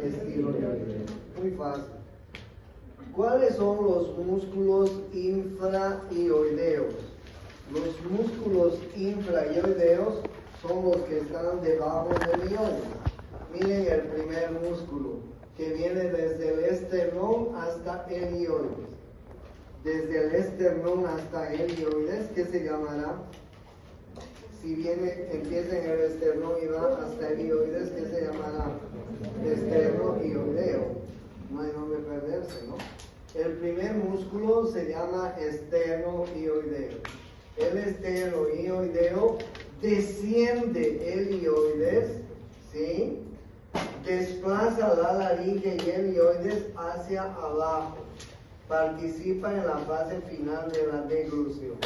estiloideo. Muy fácil. ¿Cuáles son los músculos infraioideos? Los músculos infraioideos son los que están debajo del ioides. Miren el primer músculo, que viene desde el esternón hasta el ioides. Desde el esternón hasta el ioides, ¿qué se llamará? Si empieza en el esternón y va hasta el ioides, ¿qué se llamará? Esternoioideo. No hay nombre perderse, ¿no? El primer músculo se llama esternoioideo. El esternoioideo desciende el ioides, ¿sí? Desplaza la laringe y el ioides hacia abajo. Participa en la fase final de la deglución.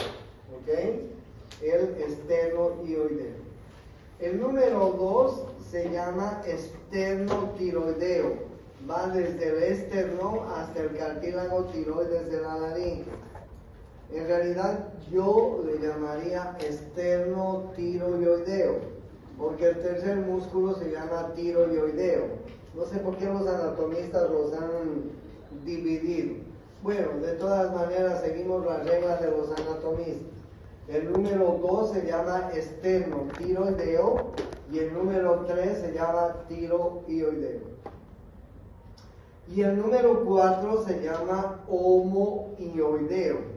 ¿Ok? El esternoioideo. El número 2 se llama esternotiroideo. Va desde el esternón hasta el cartílago tiroides de la laringe. En realidad yo le llamaría esternotiroideo, porque el tercer músculo se llama tiroideo. No sé por qué los anatomistas los han dividido. Bueno, de todas maneras seguimos las reglas de los anatomistas. El número 2 se llama esternotiroideo y el número 3 se llama tiroideo. Y el número 4 se llama homoioideo.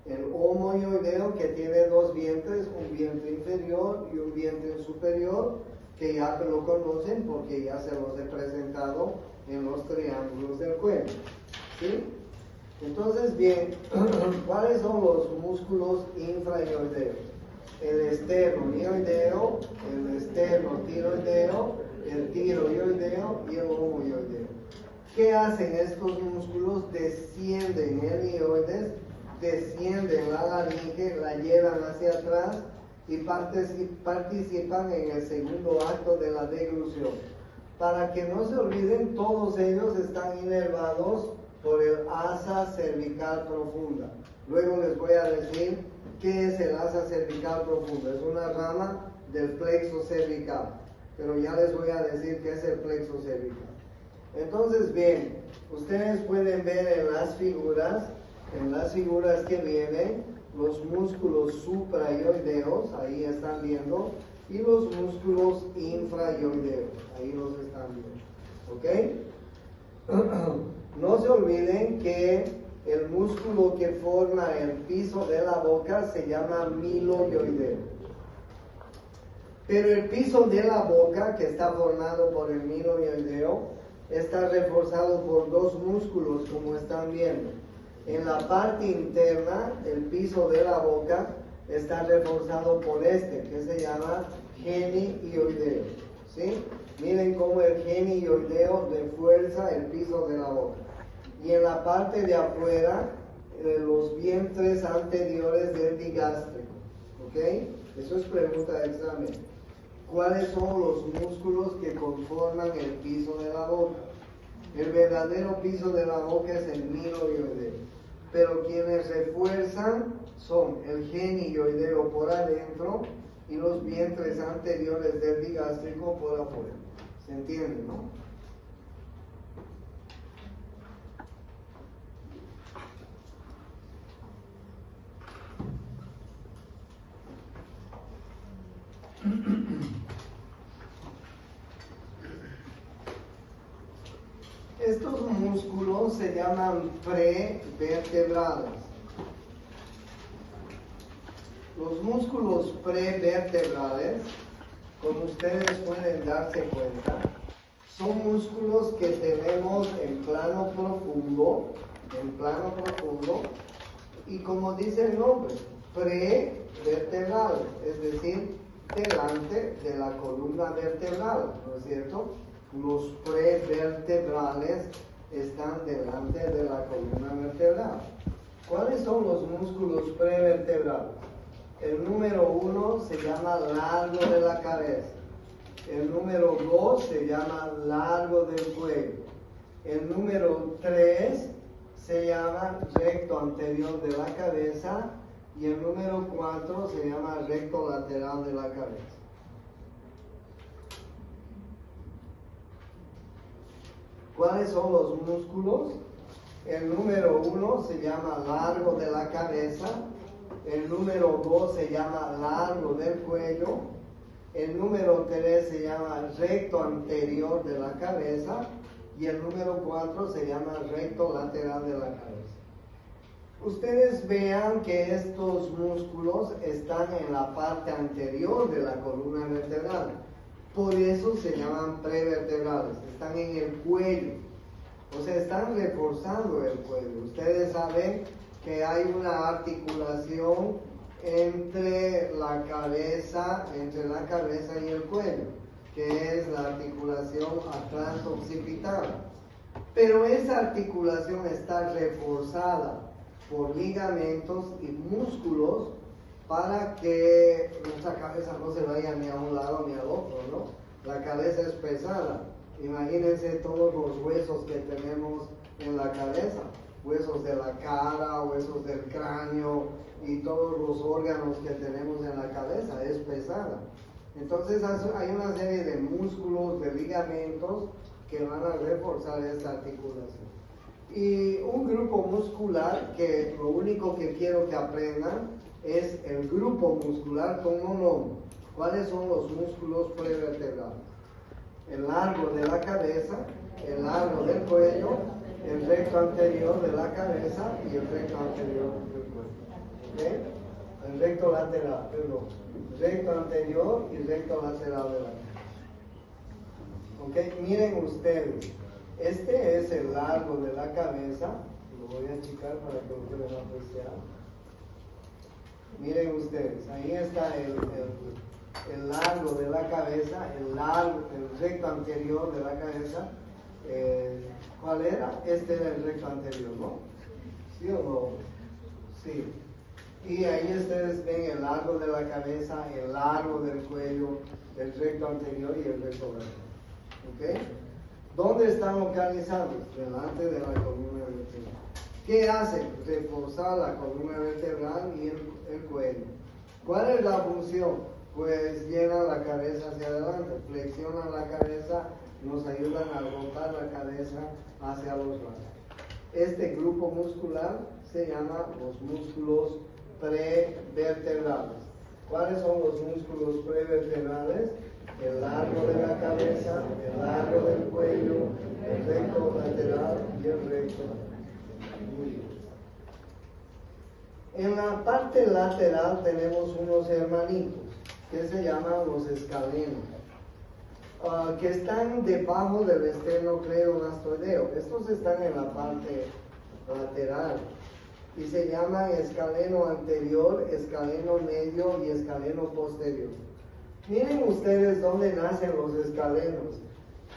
El homoioideo, que tiene dos vientres, un vientre inferior y un vientre superior, que ya lo conocen porque ya se los he presentado en los triángulos del cuello. ¿Sí? Entonces, bien, ¿cuáles son los músculos infraioideos? El esternoioideo, el esternotiroideo, el tiroideo y el homoioideo. ¿Qué hacen estos músculos? Descienden el ioides, descienden la laringe, la llevan hacia atrás y participan en el segundo acto de la deglución. Para que no se olviden, todos ellos están inervados por el asa cervical profunda. Luego les voy a decir qué es el asa cervical profunda. Es una rama del plexo cervical, pero ya les voy a decir qué es el plexo cervical. Entonces, bien, ustedes pueden ver en las figuras que vienen, los músculos supraioideos, ahí están viendo, y los músculos infraioideos, ahí los están viendo. ¿Ok? No se olviden que el músculo que forma el piso de la boca se llama miloioideo. Pero el piso de la boca, que está formado por el miloioideo, está reforzado por dos músculos, como están viendo. En la parte interna, el piso de la boca está reforzado por que se llama genioideo. ¿Sí? Miren cómo el genioideo refuerza el piso de la boca. Y en la parte de afuera, los vientres anteriores del digástrico. ¿Ok? Eso es pregunta de examen. ¿Cuáles son los músculos que conforman el piso de la boca? El verdadero piso de la boca es el miloioideo, pero quienes refuerzan son el genioideo por adentro y los vientres anteriores del digástrico por afuera. ¿Se entiende, no? Estos músculos se llaman prevertebrales. Los músculos prevertebrales, como ustedes pueden darse cuenta, son músculos que tenemos en plano profundo, y como dice el nombre, prevertebrales, es decir, delante de la columna vertebral, ¿no es cierto? Los prevertebrales están delante de la columna vertebral. ¿Cuáles son los músculos prevertebrales? El número 1 se llama largo de la cabeza. El número 2 se llama largo del cuello. El número 3 se llama recto anterior de la cabeza. Y el número 4 se llama recto lateral de la cabeza. ¿Cuáles son los músculos? El número 1 se llama largo de la cabeza, el número 2 se llama largo del cuello, el número 3 se llama recto anterior de la cabeza y el número 4 se llama recto lateral de la cabeza. Ustedes vean que estos músculos están en la parte anterior de la columna vertebral, por eso se llaman prevertebrales, están en el cuello. O sea, están reforzando el cuello. Ustedes saben que hay una articulación entre la cabeza y el cuello, que es la articulación atrás-occipital. Pero esa articulación está reforzada por ligamentos y músculos para que nuestra cabeza no se vaya ni a un lado ni al otro, ¿no? La cabeza es pesada. Imagínense todos los huesos que tenemos en la cabeza, huesos de la cara, huesos del cráneo y todos los órganos que tenemos en la cabeza, es pesada. Entonces hay una serie de músculos, de ligamentos que van a reforzar esta articulación. Y un grupo muscular que lo único que quiero que aprendan es el grupo muscular con un nombre. ¿Cuáles son los músculos prevertebrales? El largo de la cabeza, el largo del cuello, el recto anterior de la cabeza y el recto anterior del cuello. ¿Okay? El recto lateral, perdón. Recto anterior y recto lateral de la cabeza. ¿Okay? Miren ustedes, este es el largo de la cabeza. Lo voy a achicar para que lo puedan apreciar. Miren ustedes, ahí está el largo de la cabeza, el recto anterior de la cabeza. ¿Cuál era? Este era el recto anterior, ¿no? ¿Sí o no? Sí. Y ahí ustedes ven el largo de la cabeza, el largo del cuello, el recto anterior y el recto lateral. ¿Ok? ¿Dónde están localizados? Delante de la columna vertebral. ¿Qué hace? Reforzar la columna vertebral y el cuello. ¿Cuál es la función? Pues llena la cabeza hacia adelante, flexiona la cabeza, nos ayudan a rotar la cabeza hacia los lados. Este grupo muscular se llama los músculos prevertebrales. ¿Cuáles son los músculos prevertebrales? El largo de la cabeza, el largo del cuello, el recto lateral y el recto. Muy bien. En la parte lateral tenemos unos hermanitos que se llaman los escalenos, que están debajo del esternocleidomastoideo. Estos están en la parte lateral y se llaman escaleno anterior, escaleno medio y escaleno posterior. Miren ustedes dónde nacen los escalenos.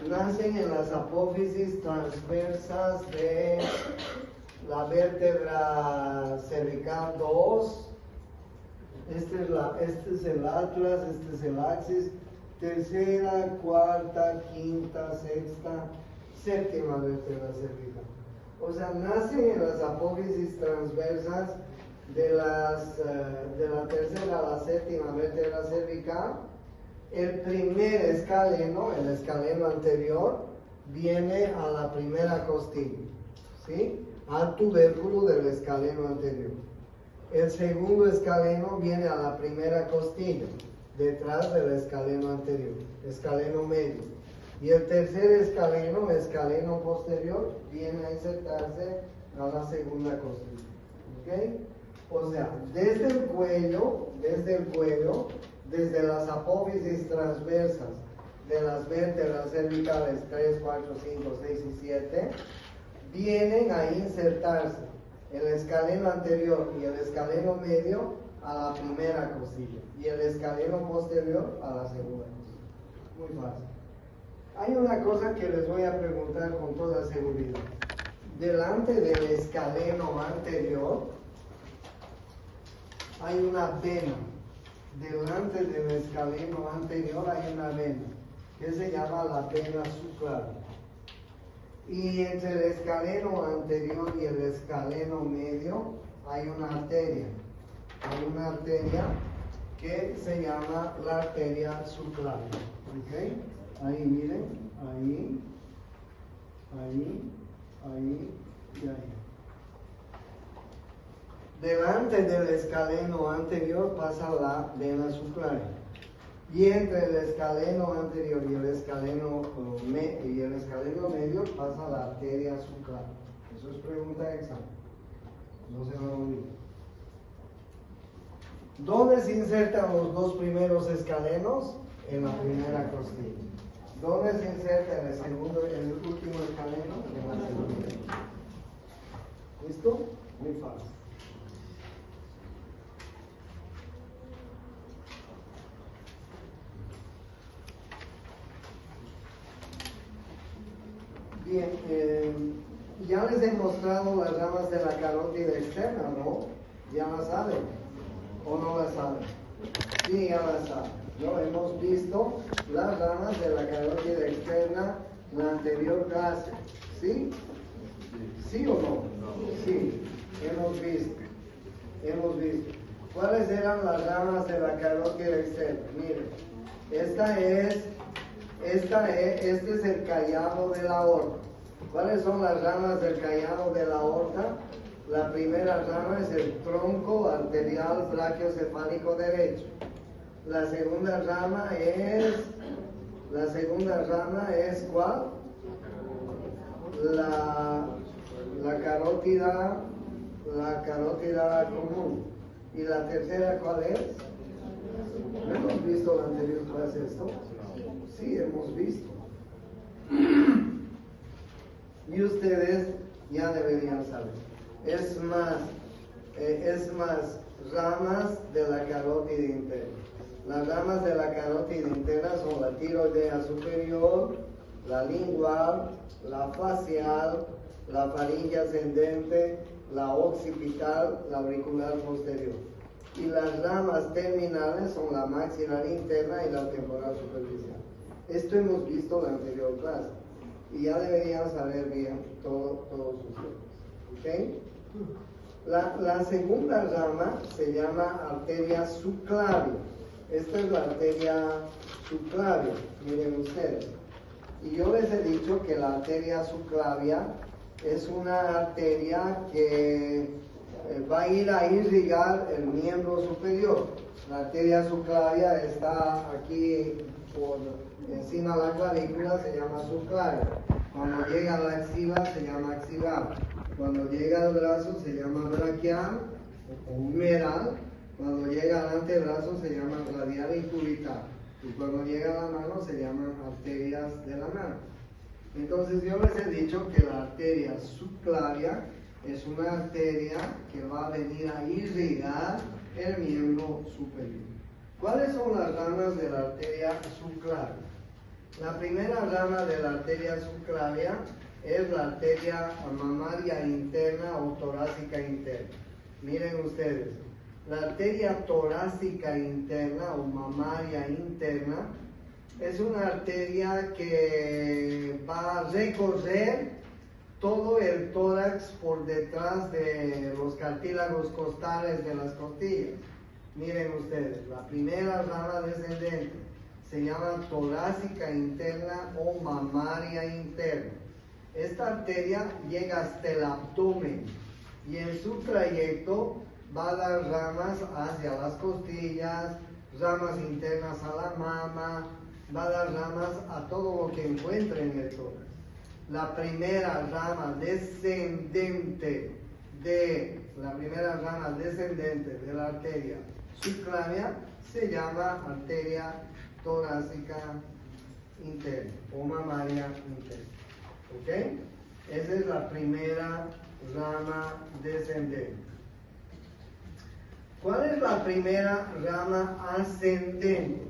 Nacen en las apófisis transversas de la vértebra cervical 2. Este es el atlas, este es el axis, tercera, cuarta, quinta, sexta, séptima vértebra cervical. O sea, nacen en las apófisis transversas de la tercera a la séptima vértebra cervical. El primer escaleno, el escaleno anterior, viene a la primera costilla, ¿sí? Al tubérculo del escaleno anterior. El segundo escaleno viene a la primera costilla, detrás del escaleno anterior, escaleno medio. Y el tercer escaleno, escaleno posterior, viene a insertarse a la segunda costilla. ¿Ok? O sea, desde el cuello, desde las apófisis transversas de las vértebras cervicales 3, 4, 5, 6 y 7, vienen a insertarse el escaleno anterior y el escaleno medio a la primera costilla y el escaleno posterior a la segunda costilla. Muy fácil. Hay una cosa que les voy a preguntar con toda seguridad. Delante del escaleno anterior hay una vena. Delante del escaleno anterior hay una vena que se llama la vena sucral. Y entre el escaleno anterior y el escaleno medio hay una arteria. Hay una arteria que se llama la arteria sucral. ¿Okay? Ahí miren, ahí delante del escaleno anterior pasa la vena subclavia. Y entre el escaleno anterior y el escaleno medio pasa la arteria subclavia. Eso es pregunta de examen. No se va a olvidar. ¿Dónde se insertan los dos primeros escalenos? En la primera costilla. ¿Dónde se inserta el último escaleno? En la segunda. ¿Listo? Muy fácil. Bien, ya les he mostrado las ramas de la carótida externa, ¿no? Ya las saben. ¿O no las saben? Sí, ya las saben. ¿No? Hemos visto las ramas de la carótida externa en la anterior clase. ¿Sí? ¿Sí o no? Sí, hemos visto. ¿Cuáles eran las ramas de la carótida externa? Miren, este es el callado de la aorta. ¿Cuáles son las ramas del callado de la aorta? La primera rama es el tronco arterial brachiocefálico derecho. La segunda rama es ¿cuál? La carótida común. ¿Y la tercera cuál es? ¿No hemos visto la anterior clase esto? Sí, hemos visto. Y ustedes ya deberían saber. Es más ramas de la carótida interna. Las ramas de la carótida interna son la tiroidea superior, la lingual, la facial, la faringe ascendente, la occipital, la auricular posterior. Y las ramas terminales son la maxilar interna y la temporal superficial. Esto hemos visto en la anterior clase. Y ya deberían saber bien todos ustedes. ¿Ok? La segunda rama se llama arteria subclavia. Esta es la arteria subclavia, miren ustedes. Y yo les he dicho que la arteria subclavia es una arteria que va a ir a irrigar el miembro superior. La arteria subclavia está aquí por encima de la clavícula, se llama subclavia. Cuando llega a la axila se llama axilar. Cuando llega al brazo se llama braquial o humeral. Cuando llega al antebrazo se llama radial y cubital. Y cuando llega a la mano se llaman arterias de la mano. Entonces yo les he dicho que la arteria subclavia es una arteria que va a venir a irrigar el miembro superior. ¿Cuáles son las ramas de la arteria subclavia? La primera rama de la arteria subclavia es la arteria mamaria interna o torácica interna. Miren ustedes, la arteria torácica interna o mamaria interna es una arteria que va a recorrer todo el tórax por detrás de los cartílagos costales de las costillas. Miren ustedes, la primera rama descendente se llama torácica interna o mamaria interna. Esta arteria llega hasta el abdomen y en su trayecto va a dar ramas hacia las costillas, ramas internas a la mama, va a dar ramas a todo lo que encuentre en el tórax. La primera rama descendente de la arteria subclavia se llama arteria torácica interna o mamaria interna. ¿Ok? Esa es la primera rama descendente. ¿Cuál es la primera rama ascendente?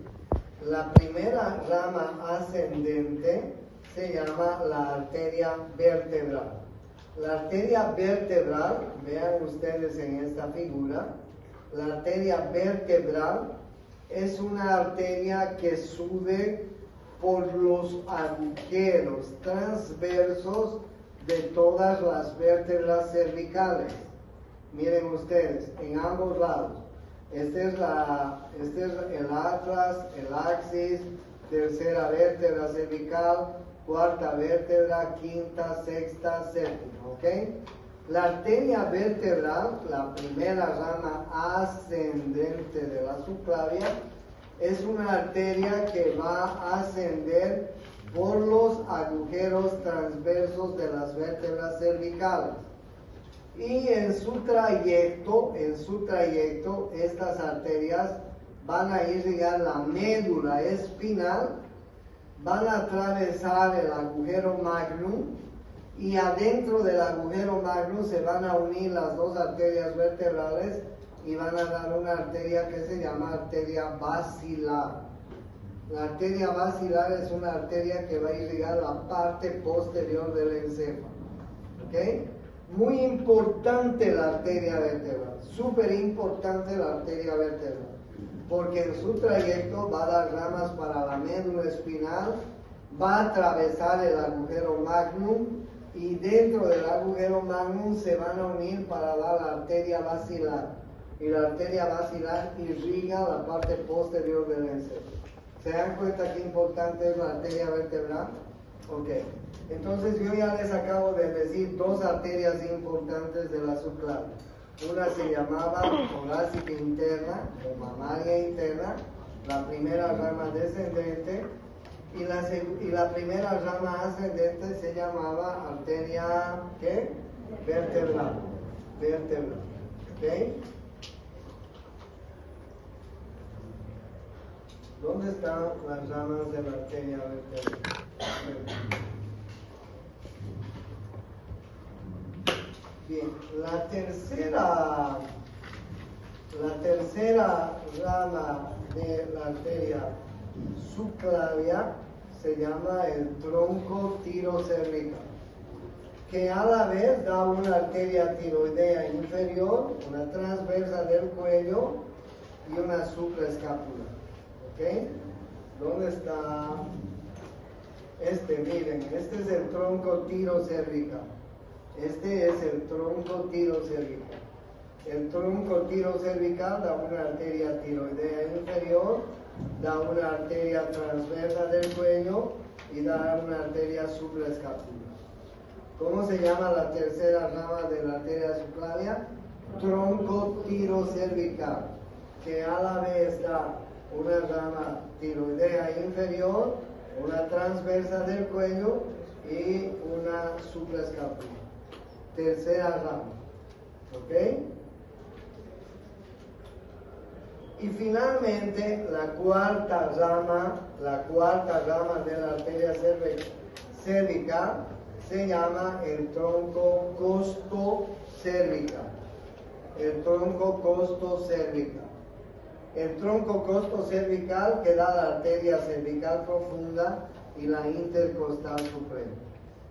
La primera rama ascendente se llama la arteria vertebral. La arteria vertebral, vean ustedes en esta figura, la arteria vertebral es una arteria que sube por los agujeros transversos de todas las vértebras cervicales. Miren ustedes, en ambos lados. Este es el atlas, el axis, tercera vértebra cervical, cuarta vértebra, quinta, sexta, séptima, ¿ok? La arteria vertebral, la primera rama ascendente de la subclavia, es una arteria que va a ascender por los agujeros transversos de las vértebras cervicales. Y en su trayecto, estas arterias van a irrigar la médula espinal, van a atravesar el agujero magnum y adentro del agujero magnum se van a unir las dos arterias vertebrales y van a dar una arteria que se llama arteria basilar. La arteria basilar es una arteria que va a irrigar la parte posterior del encéfalo. ¿Ok? Muy importante la arteria vertebral, súper importante la arteria vertebral, porque en su trayecto va a dar ramas para la médula espinal, va a atravesar el agujero magnum y dentro del agujero magnum se van a unir para dar la arteria basilar. Y la arteria basilar irriga la parte posterior del encéfalo. ¿Se dan cuenta qué importante es la arteria vertebral? Ok. Entonces yo ya les acabo de decir dos arterias importantes de la subclavia. Una se llamaba torácica interna o mamaria interna, la primera rama descendente, y la primera rama ascendente se llamaba arteria ¿qué? Vertebral. Vertebral. ¿Ok? ¿Dónde están las ramas de la arteria vertebral? Bien, la tercera rama de la arteria subclavia se llama el tronco tirocervical, que a la vez da una arteria tiroidea inferior, una transversa del cuello y una supraescapular. ¿Ok? ¿Dónde está? Miren, este es el tronco tirocervical. Este es el tronco tirocervical. El tronco tirocervical da una arteria tiroidea inferior, da una arteria transversa del cuello y da una arteria supraescapular. ¿Cómo se llama la tercera rama de la arteria subclavia? Tronco tirocervical, que a la vez da una rama tiroidea inferior, una transversa del cuello y una supraescapular. Tercera rama. ¿Ok? Y finalmente la cuarta rama de la arteria cervical se llama el tronco costocervical. El tronco costocervical. El tronco costocervical que da la arteria cervical profunda y la intercostal suprema.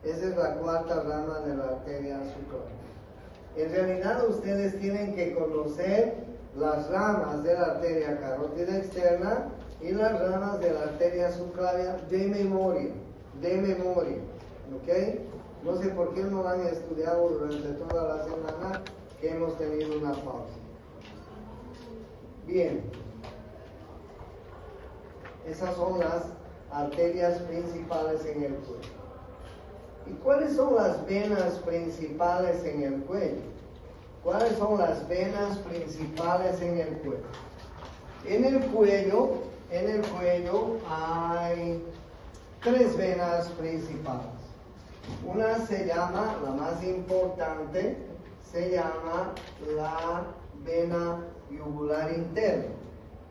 Esa es la cuarta rama de la arteria subclavia. En realidad ustedes tienen que conocer las ramas de la arteria carótida externa y las ramas de la arteria subclavia de memoria, ¿ok? No sé por qué no han estudiado durante toda la semana que hemos tenido una pausa. Bien, esas son las arterias principales en el cuello. ¿Y cuáles son las venas principales en el cuello? ¿Cuáles son las venas principales en el cuello? En el cuello hay tres venas principales. Una se llama, la más importante, se llama la vena yugular interna,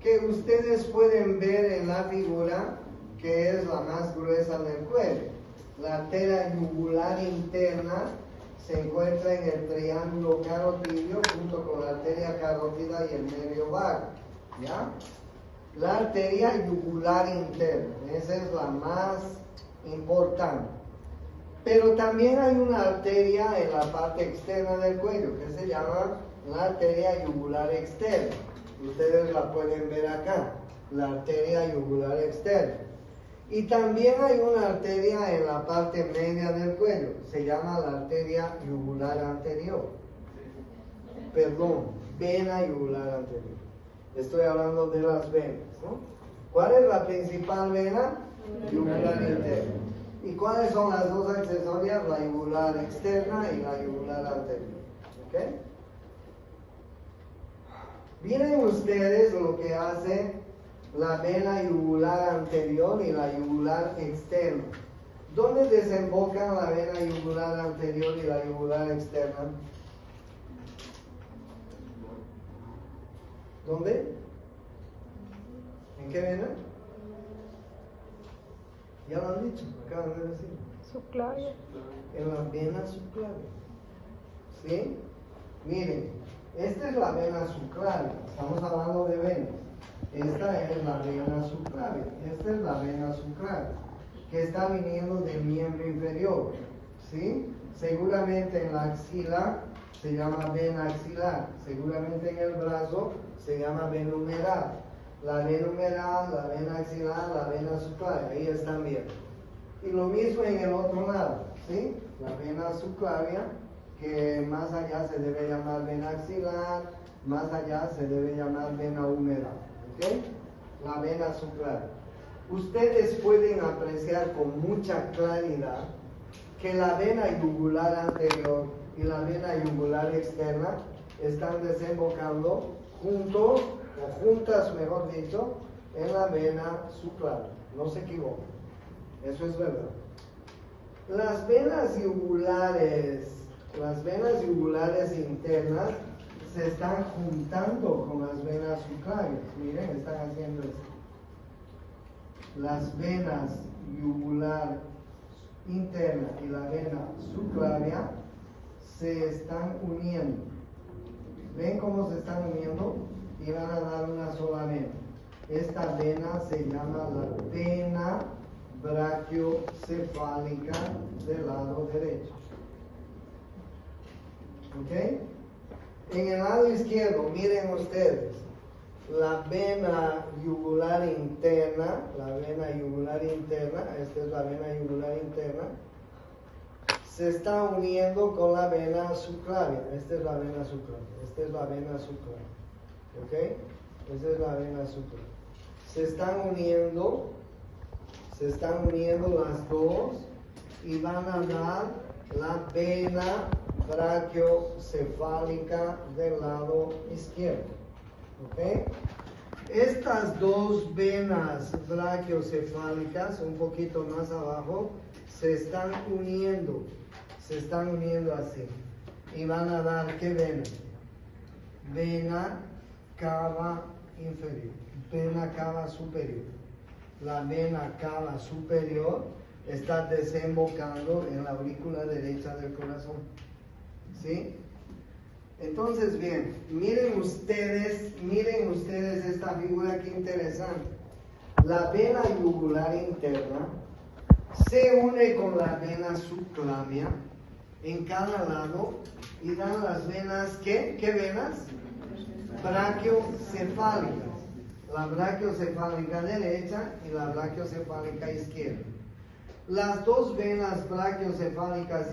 que ustedes pueden ver en la figura, que es la más gruesa del cuello. La arteria yugular interna se encuentra en el triángulo carotidio junto con la arteria carótida y el nervio vago, ¿ya? La arteria yugular interna, esa es la más importante. Pero también hay una arteria en la parte externa del cuello que se llama la arteria yugular externa. Ustedes la pueden ver acá, la arteria yugular externa. Y también hay una arteria en la parte media del cuello, se llama la arteria yugular anterior. Perdón, vena yugular anterior. Estoy hablando de las venas, ¿no? ¿Cuál es la principal vena? Yugular interna. ¿Y cuáles son las dos accesorias? La yugular yugular externa y la yugular anterior. ¿Ok? Miren ustedes lo que hace la vena yugular anterior y la yugular externa. ¿Dónde desembocan la vena yugular anterior y la yugular externa? ¿Dónde? ¿En qué vena? Ya lo han dicho, acaban de decir. Subclavia. En la vena subclavia. ¿Sí? Miren, esta es la vena subclavia. Estamos hablando de venas. Esta es la vena subclavia. Esta es la vena subclavia, que está viniendo del miembro inferior. ¿Sí? Seguramente en la axila se llama vena axilar. Seguramente en el brazo se llama vena humeral. La vena humeral, la vena axilar, la vena subclavia. Ahí están bien. Y lo mismo en el otro lado. ¿Sí? La vena subclavia, que más allá se debe llamar vena axilar, más allá se debe llamar vena humeral. ¿Ok? La vena subclavia. Ustedes pueden apreciar con mucha claridad que la vena yugular anterior y la vena yugular externa están desembocando juntos, o juntas mejor dicho, en la vena subclavia. No se equivoquen. Eso es verdad. Las venas yugulares internas se están juntando con las venas subclavias. Miren, están haciendo esto. Las venas yugular interna y la vena subclavia se están uniendo. ¿Ven cómo se están uniendo? Y van a dar una sola vena. Esta vena se llama la vena brachiocefálica del lado derecho. ¿Ok? En el lado izquierdo, miren ustedes, la vena yugular interna, esta es la vena yugular interna, se está uniendo con la vena subclavia. Esta es la vena subclavia. ¿Ok? Esta es la vena subclavia. Se están uniendo las dos y van a dar la vena brachiocefálica del lado izquierdo. ¿Ok? Estas dos venas brachiocefálicas, un poquito más abajo, se están uniendo así. Y van a dar, ¿qué vena? Vena cava inferior, vena cava superior. La vena cava superior está desembocando en la aurícula derecha del corazón. ¿Sí? Entonces, bien, miren ustedes esta figura, que interesante. La vena yugular interna se une con la vena subclavia en cada lado y dan las venas, ¿qué venas? Brachiocefálicas. La brachiocefálica derecha y la brachiocefálica izquierda. Las dos venas brachiocefálicas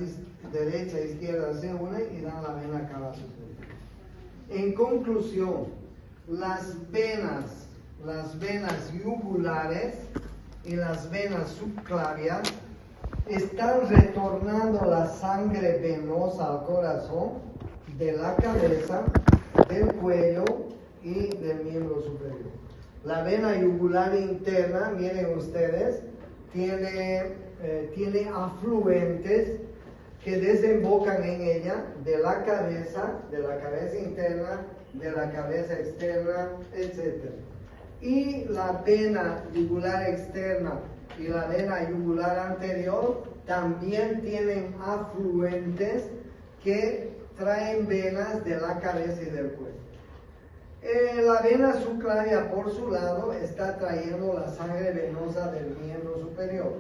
derecha e izquierda se unen y dan la vena cava superior. En conclusión, las venas yugulares y las venas subclavias están retornando la sangre venosa al corazón de la cabeza, del cuello y del miembro superior. La vena yugular interna, miren ustedes, tiene afluentes que desembocan en ella de la cabeza interna, de la cabeza externa, etc. Y la vena yugular externa y la vena yugular anterior también tienen afluentes que traen venas de la cabeza y del cuello. La vena subclavia, por su lado, está trayendo la sangre venosa del miembro superior.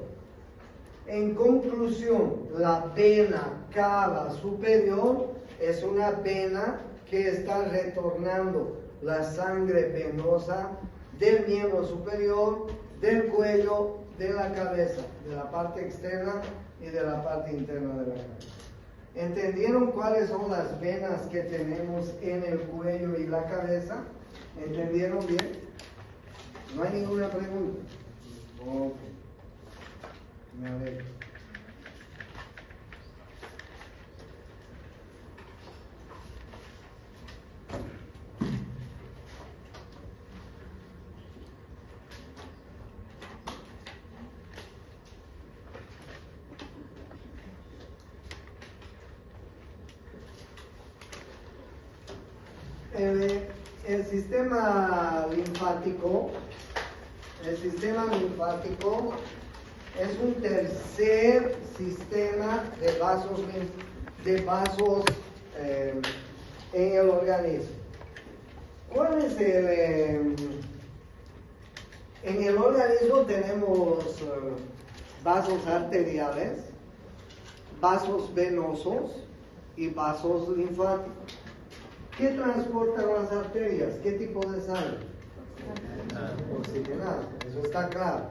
En conclusión, la vena cava superior es una vena que está retornando la sangre venosa del miembro superior, del cuello, de la cabeza, de la parte externa y de la parte interna de la cabeza. ¿Entendieron cuáles son las venas que tenemos en el cuello y la cabeza? ¿Entendieron bien? ¿No hay ninguna pregunta? Ok. Me alegro. El sistema linfático es un tercer sistema de vasos en el organismo. ¿Cuál es en el organismo tenemos vasos arteriales, vasos venosos y vasos linfáticos. ¿Qué transportan las arterias? ¿Qué tipo de sangre? Oxigenada, eso está claro.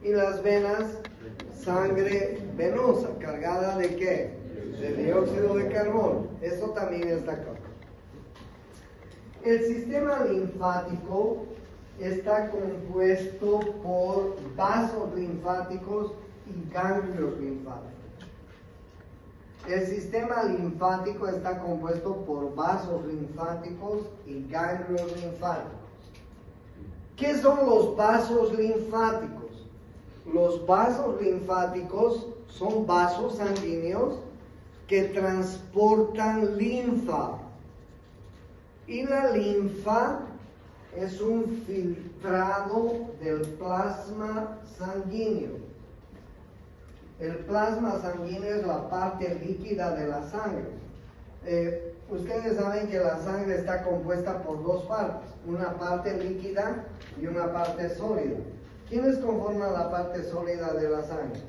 Y las venas, sangre venosa, cargada ¿de qué? De dióxido de carbono, eso también está claro. El sistema linfático está compuesto por vasos linfáticos y ganglios linfáticos. El sistema linfático está compuesto por vasos linfáticos y ganglios linfáticos. ¿Qué son los vasos linfáticos? Los vasos linfáticos son vasos sanguíneos que transportan linfa. Y la linfa es un filtrado del plasma sanguíneo. El plasma sanguíneo es la parte líquida de la sangre. Ustedes saben que la sangre está compuesta por dos partes, una parte líquida y una parte sólida. ¿Quiénes conforman la parte sólida de la sangre?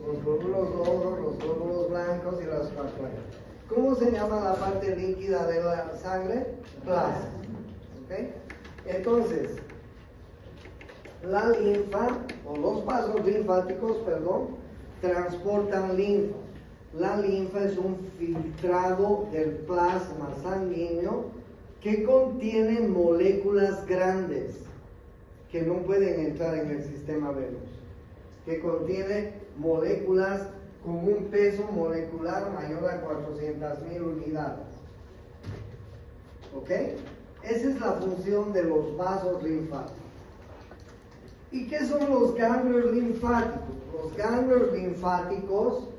Los glóbulos rojos, los glóbulos blancos y las plaquetas. ¿Cómo se llama la parte líquida de la sangre? Plasma. ¿Okay? Entonces, la linfa, o los vasos linfáticos, transportan linfa. La linfa es un filtrado del plasma sanguíneo que contiene moléculas grandes que no pueden entrar en el sistema venoso, que contiene moléculas con un peso molecular mayor a 400.000 unidades. ¿Ok? Esa es la función de los vasos linfáticos. ¿Y qué son los ganglios linfáticos? Los ganglios linfáticos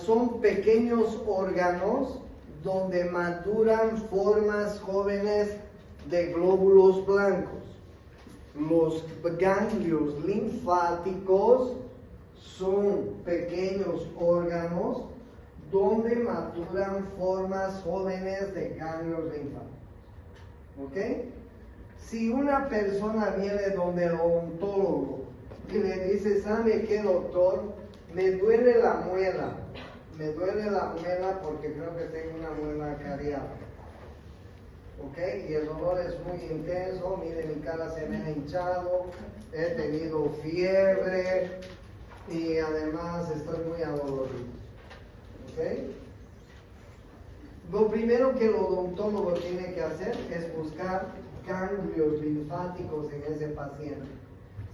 son pequeños órganos donde maduran formas jóvenes de glóbulos blancos. Los ganglios linfáticos son pequeños órganos donde maturan formas jóvenes de ganglios linfáticos. ¿Ok? Si una persona viene donde el odontólogo y le dice, ¿sabe qué, doctor? Me duele la muela porque creo que tengo una muela cariada. ¿Ok? Y el dolor es muy intenso, mire, mi cara se me ha hinchado, he tenido fiebre y además estoy muy adolorido. ¿Ok? Lo primero que el odontólogo tiene que hacer es buscar ganglios linfáticos en ese paciente.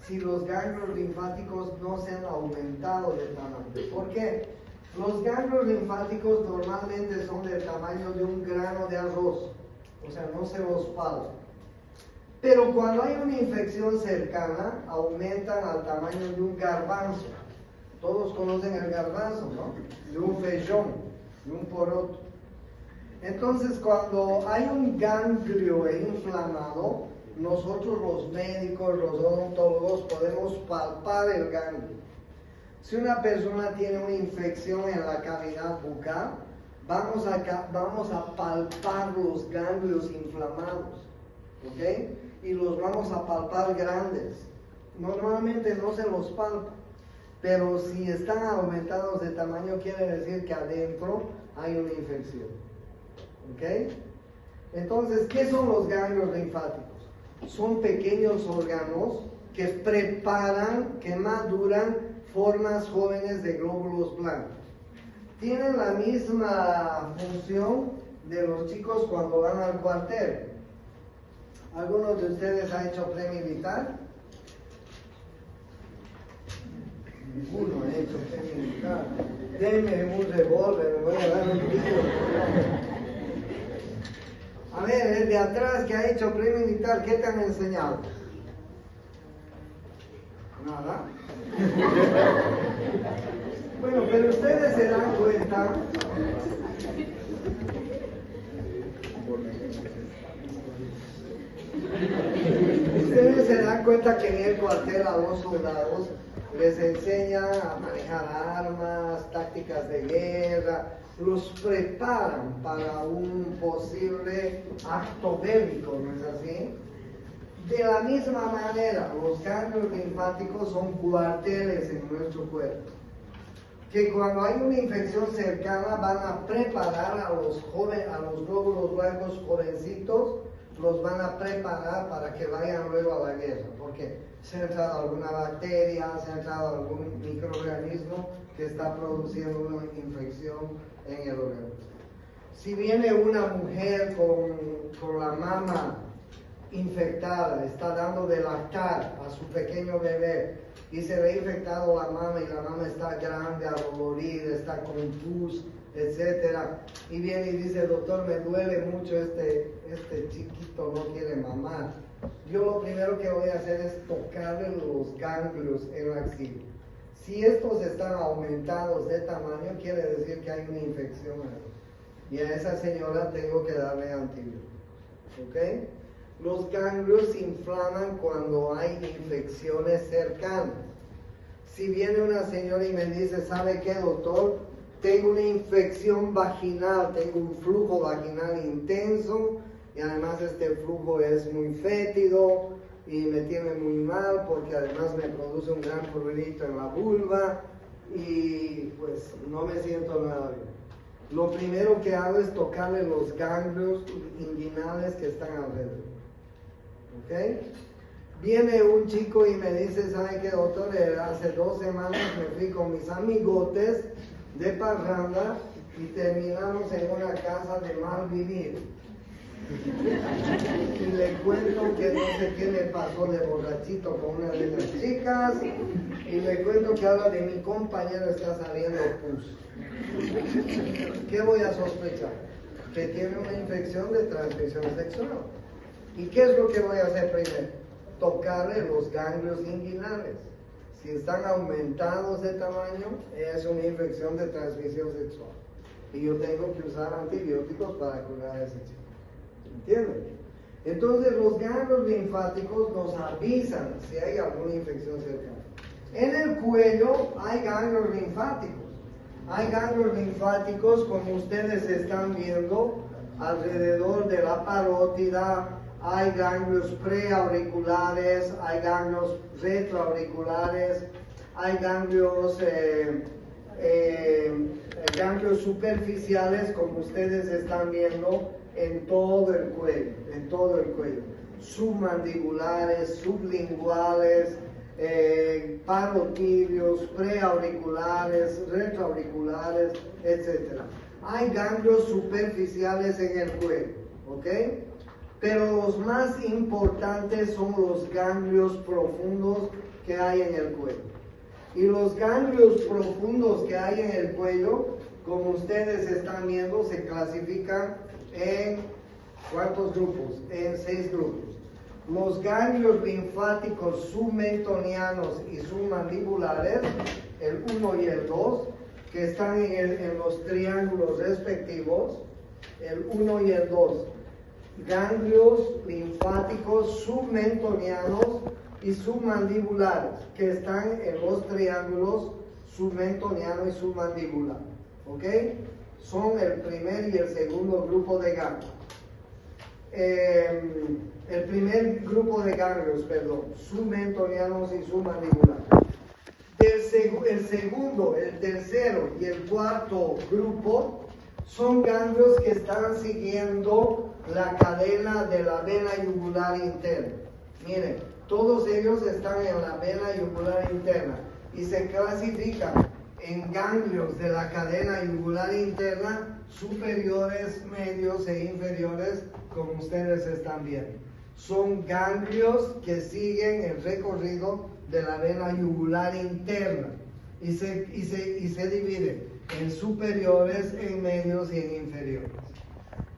Si los ganglios linfáticos no se han aumentado de tamaño. ¿Por qué? Los ganglios linfáticos normalmente son del tamaño de un grano de arroz, o sea, no se los palpa. Pero cuando hay una infección cercana, aumentan al tamaño de un garbanzo. Todos conocen el garbanzo, ¿no? De un feijón, de un poroto. Entonces, cuando hay un ganglio inflamado, nosotros los médicos, los odontólogos, podemos palpar el ganglio. Si una persona tiene una infección en la cavidad bucal, vamos a palpar los ganglios inflamados, ¿ok? Y los vamos a palpar grandes. Normalmente no se los palpa, pero si están aumentados de tamaño, quiere decir que adentro hay una infección, ¿ok? Entonces, ¿qué son los ganglios linfáticos? Son pequeños órganos que preparan, que maduran formas jóvenes de glóbulos blancos. Tienen la misma función de los chicos cuando van al cuartel. ¿Alguno de ustedes ha hecho premilitar? Ninguno ha hecho premilitar. Denme un revólver, me voy a dar un tiro. A ver, el de atrás que ha hecho premilitar, ¿qué te han enseñado? Nada. Bueno, pero ustedes se dan cuenta Ustedes se dan cuenta que en el cuartel a los soldados les enseñan a manejar armas, tácticas de guerra, los preparan para un posible acto bélico, ¿no es así? De la misma manera, los ganglios linfáticos son cuarteles en nuestro cuerpo, que cuando hay una infección cercana van a preparar a los glóbulos blancos jovencitos, los van a preparar para que vayan luego a la guerra, porque se ha entrado alguna bacteria, se ha entrado algún microorganismo que está produciendo una infección en el órgano. Si viene una mujer con la mama infectada, está dando de lactar a su pequeño bebé y se ve infectado la mama y la mama está grande, adolorida, está con pus, etcétera, y viene y dice: doctor, me duele mucho, este chiquito no quiere mamar. Yo lo primero que voy a hacer es tocarle los ganglios en la axila. Si estos están aumentados de tamaño, quiere decir que hay una infección ahí, y a esa señora tengo que darle antibiótico. ¿Ok? Los ganglios se inflaman cuando hay infecciones cercanas. Si viene una señora y me dice: ¿sabe qué, doctor? Tengo una infección vaginal, tengo un flujo vaginal intenso y además este flujo es muy fétido y me tiene muy mal porque además me produce un gran prurito en la vulva y pues no me siento nada bien. Lo primero que hago es tocarle los ganglios inguinales que están alrededor. ¿Ok? Viene un chico y me dice: ¿sabe qué, doctor? Hace 2 semanas me fui con mis amigotes de parranda y terminamos en una casa de mal vivir. Y le cuento que no sé qué me pasó de borrachito con una de las chicas, y le cuento que ahora de mi compañero está saliendo pus. ¿Qué voy a sospechar? Que tiene una infección de transmisión sexual. ¿Y qué es lo que voy a hacer primero? Tocarle los ganglios inguinales. Si están aumentados de tamaño, es una infección de transmisión sexual. Y yo tengo que usar antibióticos para curar a ese chico. ¿Entienden? Entonces los ganglios linfáticos nos avisan si hay alguna infección cercana. En el cuello hay ganglios linfáticos. Hay ganglios linfáticos, como ustedes están viendo, alrededor de la parótida. Hay ganglios preauriculares, hay ganglios retroauriculares, hay ganglios superficiales, como ustedes están viendo, en todo el cuello, submandibulares, sublinguales, parotidios, preauriculares, retroauriculares, etc. Hay ganglios superficiales en el cuello, ¿ok? Pero los más importantes son los ganglios profundos que hay en el cuello. Y los ganglios profundos que hay en el cuello, como ustedes están viendo, se clasifican en ¿cuántos grupos? En 6 grupos. Los ganglios linfáticos submentonianos y submandibulares, el 1 y el 2, que están en los triángulos respectivos, el 1 y el 2. Ganglios linfáticos submentonianos y submandibulares, que están en los triángulos submentoniano y submandibular. ¿Ok? Son el primer y el segundo grupo de ganglios. El primer grupo de ganglios, submentonianos y submandibulares. El segundo, el tercero y el cuarto grupo son ganglios que están siguiendo la cadena de la vena yugular interna. Miren, todos ellos están en la vena yugular interna y se clasifican en ganglios de la cadena yugular interna superiores, medios e inferiores, como ustedes están viendo. Son ganglios que siguen el recorrido de la vena yugular interna y se dividen en superiores, en medios y en inferiores.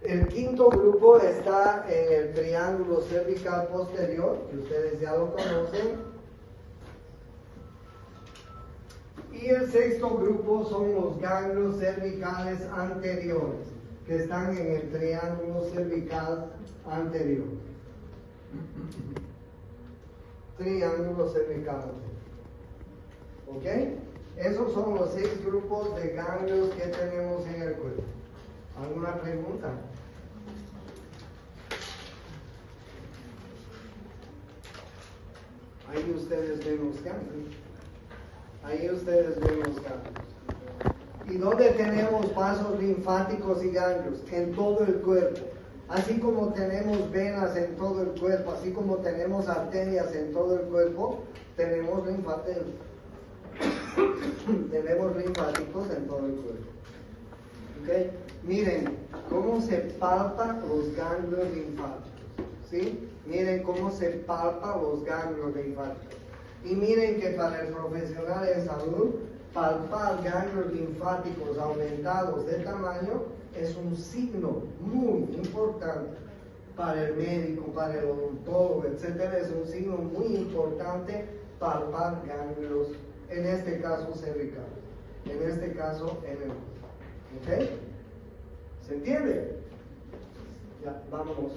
El quinto grupo está en el triángulo cervical posterior, que ustedes ya lo conocen. Y el sexto grupo son los ganglios cervicales anteriores. que están en el triángulo cervical anterior. Triángulo cervical anterior. ¿Ok? Esos son los 6 grupos de ganglios que tenemos en el cuerpo. ¿Alguna pregunta? Ahí ustedes ven los ganglios. Ahí ustedes ven los ganglios. ¿Y dónde tenemos vasos linfáticos y ganglios? En todo el cuerpo. Así como tenemos venas en todo el cuerpo, así como tenemos arterias en todo el cuerpo, tenemos linfáticos. Tenemos linfáticos en todo el cuerpo. ¿Okay? Miren cómo se palpan los ganglios linfáticos. ¿Sí? Miren cómo se palpan los ganglios linfáticos. Y miren que para el profesional de salud, palpar ganglios linfáticos aumentados de tamaño es un signo muy importante para el médico, para el odontólogo, etc. Es un signo muy importante palpar ganglios, en este caso cervical, en este caso en el ¿ok? ¿Se entiende? Ya, vámonos.